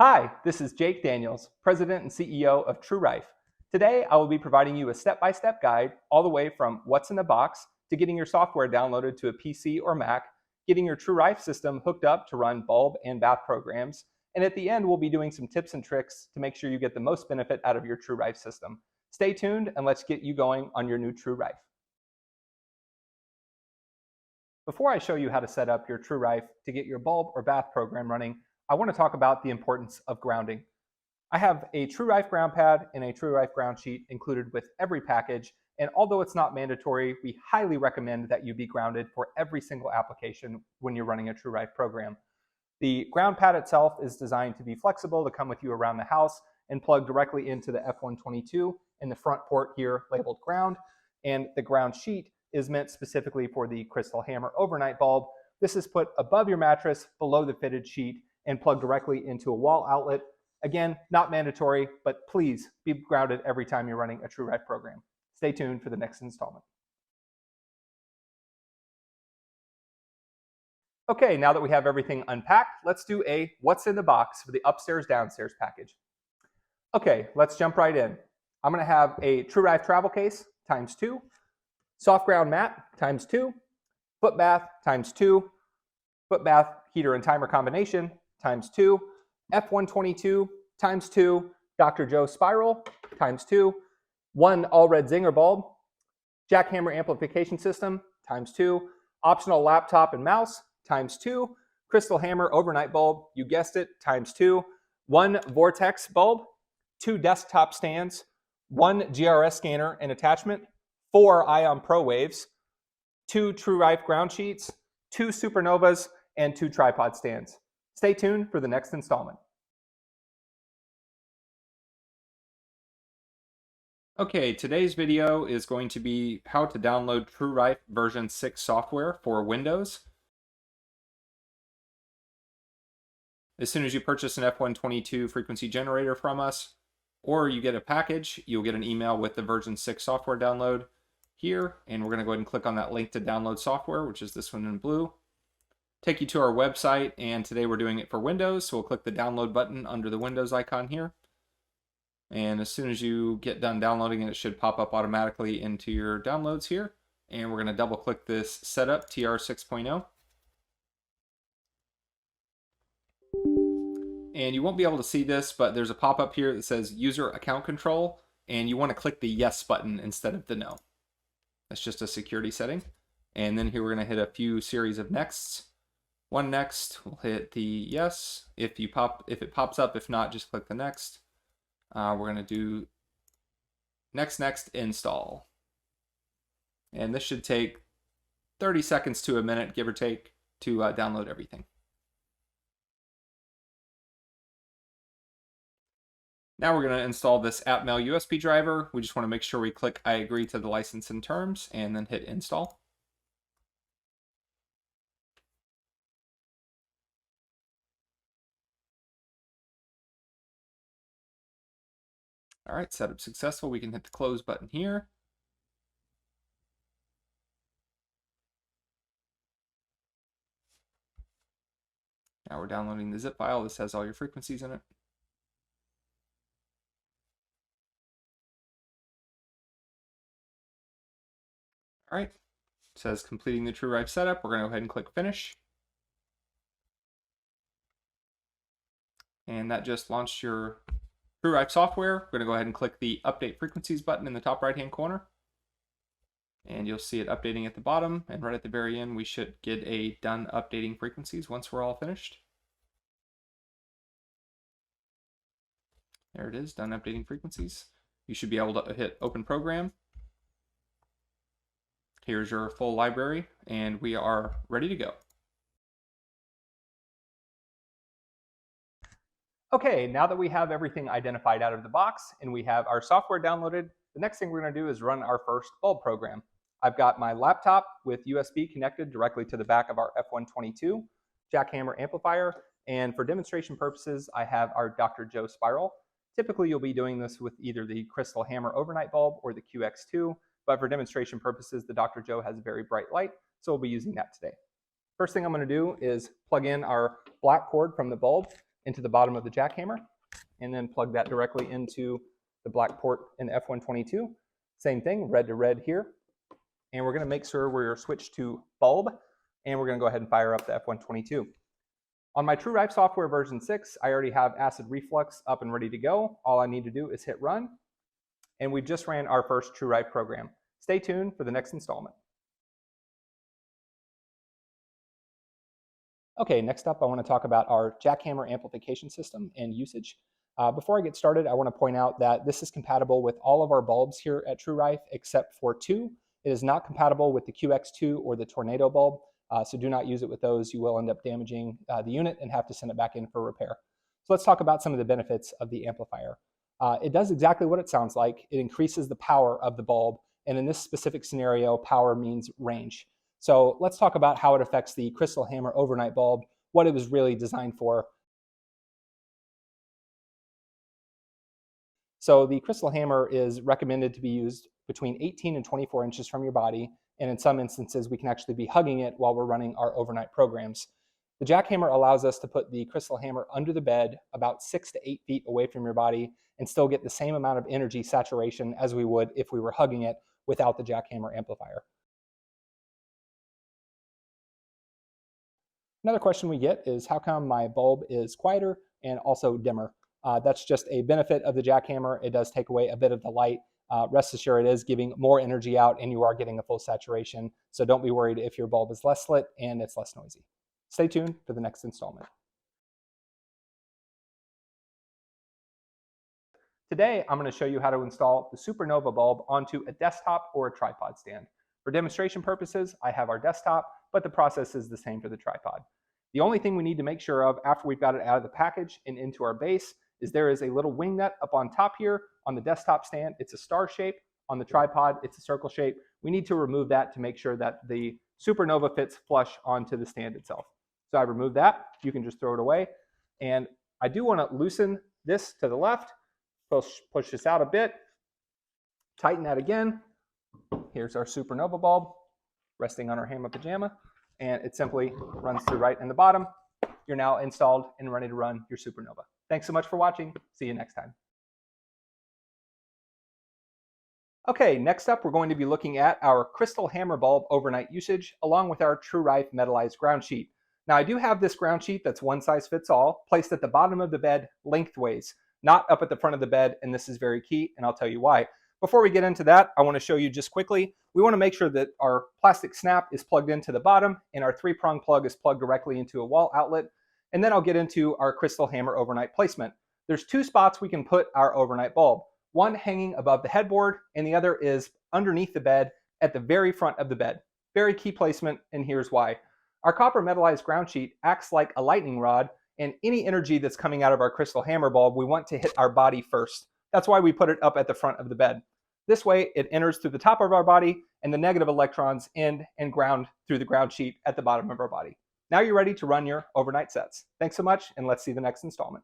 Hi, this is Jake Daniels, President and CEO of TrueRife. Today, I will be providing you a step-by-step guide all the way from what's in the box to getting your software downloaded to a PC or Mac, getting your TrueRife system hooked up to run bulb and bath programs, and at the end, we'll be doing some tips and tricks to make sure you get the most benefit out of your TrueRife system. Stay tuned and let's get you going on your new TrueRife. Before I show you how to set up your TrueRife to get your bulb or bath program running, I want to talk about the importance of grounding. I have a TrueRife ground pad and a TrueRife ground sheet included with every package, and although it's not mandatory, we highly recommend that you be grounded for every single application when you're running a TrueRife program. The ground pad itself is designed to be flexible to come with you around the house and plug directly into the F122 in the front port here labeled ground, and the ground sheet is meant specifically for the Crystal Hammer overnight bulb. This is put above your mattress below the fitted sheet and plug directly into a wall outlet. Again, not mandatory, but please be grounded every time you're running a TrueRife program. Stay tuned for the next installment. Okay, now that we have everything unpacked, let's do a what's in the box for the upstairs downstairs package. Okay, let's jump right in. I'm gonna have a TrueRife travel case ×2, soft ground mat ×2, Footbath ×2, Footbath heater and timer combination ×2, F122 ×2, Dr. Joe spiral ×2, one all red zinger bulb, jackhammer amplification system ×2, optional laptop and mouse ×2, Crystal Hammer overnight bulb, you guessed it, ×2, one vortex bulb, 2 desktop stands, 1 GRS scanner and attachment, 4 Ion Pro waves, 2 TrueRife ground sheets, 2 SuperNovas, and 2 tripod stands. Stay tuned for the next installment. Okay, today's video is going to be how to download TrueRife version 6 software for Windows. As soon as you purchase an F122 frequency generator from us, or you get a package, you'll get an email with the version 6 software download here, and we're going to go ahead and click on that link to download software, which is this one in blue. Take you to our website, and today we're doing it for Windows, so we'll click the download button under the Windows icon here. And as soon as you get done downloading it, it should pop up automatically into your downloads here. And we're going to double click this setup TR 6.0. And you won't be able to see this, but there's a pop-up here that says user account control, and you want to click the yes button instead of the no. That's just a security setting. And then here we're going to hit a few series of nexts. One next, we'll hit the yes. If it pops up, if not, just click the next. We're going to do next install. And this should take 30 seconds to a minute, give or take, to download everything. Now we're going to install this AppMail USB driver. We just want to make sure we click I agree to the license and terms and then hit install. All right, setup successful. We can hit the close button here. Now we're downloading the zip file. This has all your frequencies in it. All right, it says completing the TrueRife setup. We're going to go ahead and click finish. And that just launched your TrueRife software. We're going to go ahead and click the update frequencies button in the top right hand corner. And you'll see it updating at the bottom. And right at the very end, we should get a done updating frequencies once we're all finished. There it is, done updating frequencies. You should be able to hit open program. Here's your full library, and we are ready to go. Okay, now that we have everything identified out of the box and we have our software downloaded, the next thing we're going to do is run our first bulb program. I've got my laptop with USB connected directly to the back of our F122 jackhammer amplifier, and for demonstration purposes, I have our Dr. Joe spiral. Typically, you'll be doing this with either the Crystal Hammer overnight bulb or the QX2, but for demonstration purposes, the Dr. Joe has a very bright light, so we'll be using that today. First thing I'm going to do is plug in our black cord from the bulb into the bottom of the jackhammer, and then plug that directly into the black port in the F122. Same thing, red to red here. And we're going to make sure we're switched to bulb, and we're going to go ahead and fire up the F122. On my TrueRife software version 6, I already have acid reflux up and ready to go. All I need to do is hit run, and we just ran our first TrueRife program. Stay tuned for the next installment. Okay, next up I want to talk about our jackhammer amplification system and usage. Before I get started, I want to point out that this is compatible with all of our bulbs here at TrueRife except for two. It is not compatible with the QX2 or the Tornado bulb, so do not use it with those. You will end up damaging the unit and have to send it back in for repair. So let's talk about some of the benefits of the amplifier. It does exactly what it sounds like. It increases the power of the bulb, and in this specific scenario, power means range. So let's talk about how it affects the Crystal Hammer overnight bulb, what it was really designed for. So the Crystal Hammer is recommended to be used between 18 and 24 inches from your body, and in some instances we can actually be hugging it while we're running our overnight programs. The jackhammer allows us to put the Crystal Hammer under the bed about 6 to 8 feet away from your body and still get the same amount of energy saturation as we would if we were hugging it without the jackhammer amplifier. Another question we get is how come my bulb is quieter and also dimmer? That's just a benefit of the jackhammer. It does take away a bit of the light. Rest assured it is giving more energy out and you are getting a full saturation. So don't be worried if your bulb is less lit and it's less noisy. Stay tuned for the next installment. Today, I'm going to show you how to install the SuperNova bulb onto a desktop or a tripod stand. For demonstration purposes, I have our desktop, but the process is the same for the tripod. The only thing we need to make sure of after we've got it out of the package and into our base is there is a little wing nut up on top here. On the desktop stand, it's a star shape. On the tripod, it's a circle shape. We need to remove that to make sure that the SuperNova fits flush onto the stand itself. So I removed that. You can just throw it away. And I do want to loosen this to the left. Push this out a bit. Tighten that again. Here's our SuperNova bulb resting on our hammer pajama. And it simply runs through right in the bottom. You're now installed and ready to run your SuperNova. Thanks so much for watching. See you next time. Okay, next up we're going to be looking at our Crystal Hammer bulb overnight usage along with our TrueRife metallized ground sheet. Now I do have this ground sheet that's one size fits all placed at the bottom of the bed lengthways, not up at the front of the bed, and this is very key and I'll tell you why. Before we get into that, I want to show you just quickly, we want to make sure that our plastic snap is plugged into the bottom and our 3-prong plug is plugged directly into a wall outlet. And then I'll get into our Crystal Hammer overnight placement. There's 2 spots we can put our overnight bulb. One hanging above the headboard and the other is underneath the bed at the very front of the bed. Very key placement, and here's why. Our copper metallized ground sheet acts like a lightning rod, and any energy that's coming out of our Crystal Hammer bulb, we want to hit our body first. That's why we put it up at the front of the bed. This way, it enters through the top of our body, and the negative electrons end and ground through the ground sheet at the bottom of our body. Now you're ready to run your overnight sets. Thanks so much, and let's see the next installment.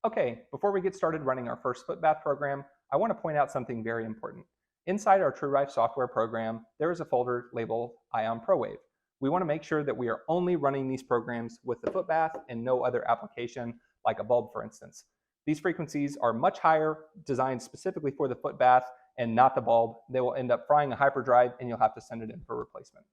Okay, before we get started running our first Footbath program, I want to point out something very important. Inside our TrueRife software program, there is a folder labeled Ion ProWave. We want to make sure that we are only running these programs with the Footbath and no other application, like a bulb, for instance. These frequencies are much higher, designed specifically for the Footbath and not the bulb. They will end up frying a hyperdrive and you'll have to send it in for replacement.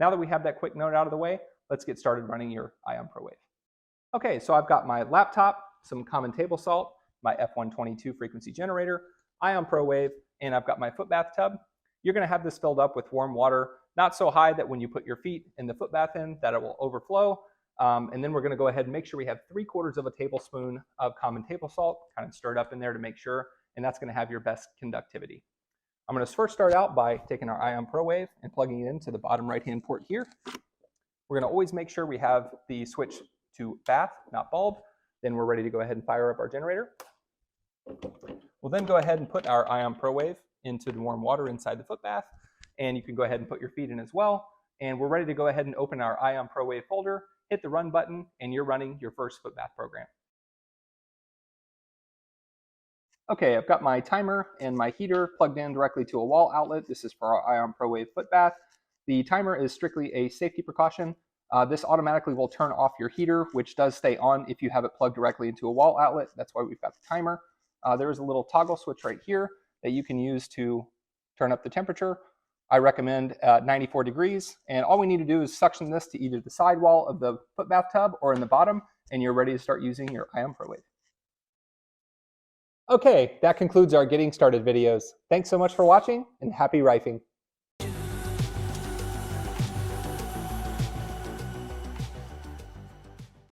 Now that we have that quick note out of the way, let's get started running your Ion ProWave. Okay, so I've got my laptop, some common table salt, my F122 frequency generator, Ion ProWave, and I've got my Footbath tub. You're going to have this filled up with warm water, not so high that when you put your feet in the Footbath in that it will overflow. And then we're going to go ahead and make sure we have 3/4 of a tablespoon of common table salt, kind of stir it up in there to make sure, and that's going to have your best conductivity. I'm going to first start out by taking our Ion ProWave and plugging it into the bottom right-hand port here. We're going to always make sure we have the switch to bath, not bulb. Then we're ready to go ahead and fire up our generator. We'll then go ahead and put our Ion ProWave into the warm water inside the Footbath, and you can go ahead and put your feet in as well. And we're ready to go ahead and open our Ion ProWave folder, hit the run button, and you're running your first Footbath program. Okay, I've got my timer and my heater plugged in directly to a wall outlet. This is for our Ion ProWave Footbath. The timer is strictly a safety precaution. This automatically will turn off your heater, which does stay on if you have it plugged directly into a wall outlet. That's why we've got the timer. There is a little toggle switch right here that you can use to turn up the temperature. I recommend 94 degrees, and all we need to do is suction this to either the sidewall of the foot bathtub or in the bottom, and you're ready to start using your Ion Pro Wave. Okay, that concludes our getting started videos. Thanks so much for watching, and happy rifing.